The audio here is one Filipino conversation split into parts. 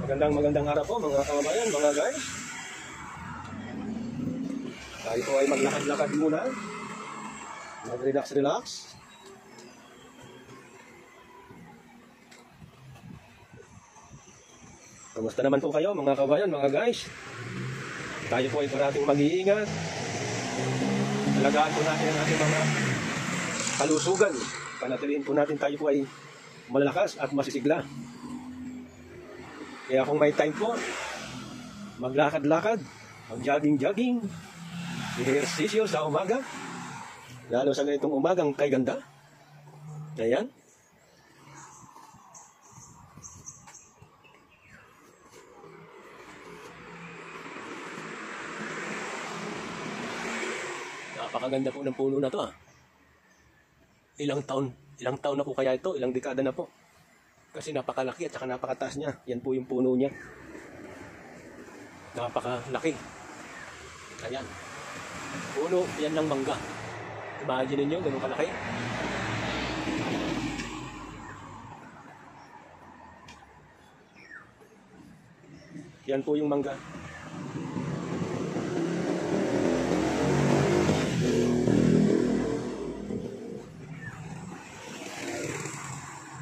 Magandang araw po mga kababayan, mga guys. Tayo po ay maglakad-lakad muna. Mag-relax. Kamusta naman po kayo mga kababayan, mga guys? Tayo po ay parating mag-iingat. Alagaan po natin ang ating mga kalusugan. Panatilihin po natin tayo po ay malalakas at masisigla. Kaya kung may time po, maglakad-lakad, mag-jogging-jogging, ehersisyo sa umaga, lalo sa ganitong umagang kay ganda. Ayan. Napakaganda po ng puno na to. Ilang taon na po kaya ito, ilang dekada na po. Kasi napakalaki at saka napakataas niya. Yan po yung puno niya. Napakalaki. Ayan. Puno, yan ng mangga. Imagine niyo, ganun kalaki. Yan po yung mangga.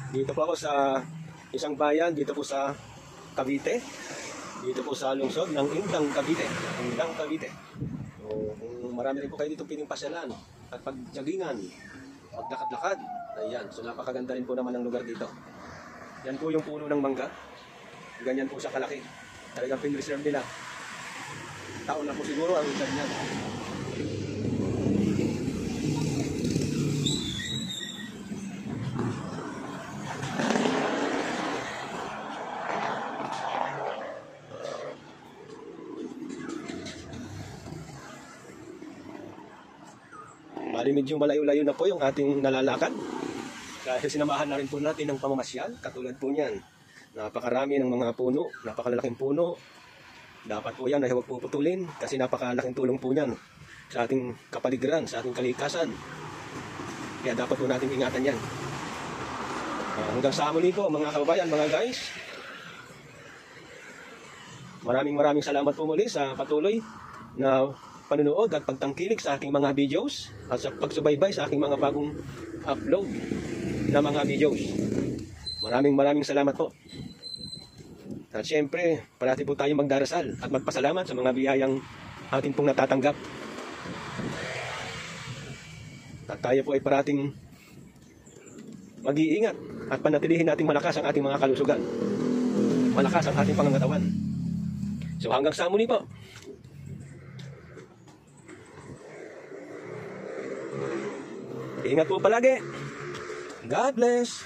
Dito po ako sa isang bayan, dito po sa Cavite. Dito po sa lungsod ng Indang, Cavite. So, marami rin po kayo dito piling pasyalan at pagjagingan, maglakad-lakad. Ayan, so napakaganda rin po naman ng lugar dito. Yan po yung puno ng mangga. Ganyan po siya kalaki. Talagang pin-reserve nila. Taon na po siguro ang edad niya. Bali medyo malayo-layo na po yung ating nalalakad. Dahil sinamahan na rin po natin ng pamamasyal. Katulad po niyan. Napakarami ng mga puno. Napakalalaking puno. Dapat po yan ay huwag puputulin. Kasi napakalaking tulong po niyan sa ating kapaligiran, sa ating kalikasan. Kaya dapat po natin ingatan yan. Hanggang sa muli po mga kababayan, mga guys. Maraming salamat po muli sa patuloy na panunood at pagtangkilik sa aking mga videos at sa pagsubaybay sa aking mga bagong upload na mga videos. Maraming salamat po. At syempre, parati po tayo magdarasal at magpasalamat sa mga biyayang ating pong natatanggap. At tayo po ay parating mag-iingat at panatilihin nating malakas ang ating mga kalusugan. Malakas ang ating pangangatawan. So hanggang sa muli po. Ingat po palagi. God bless.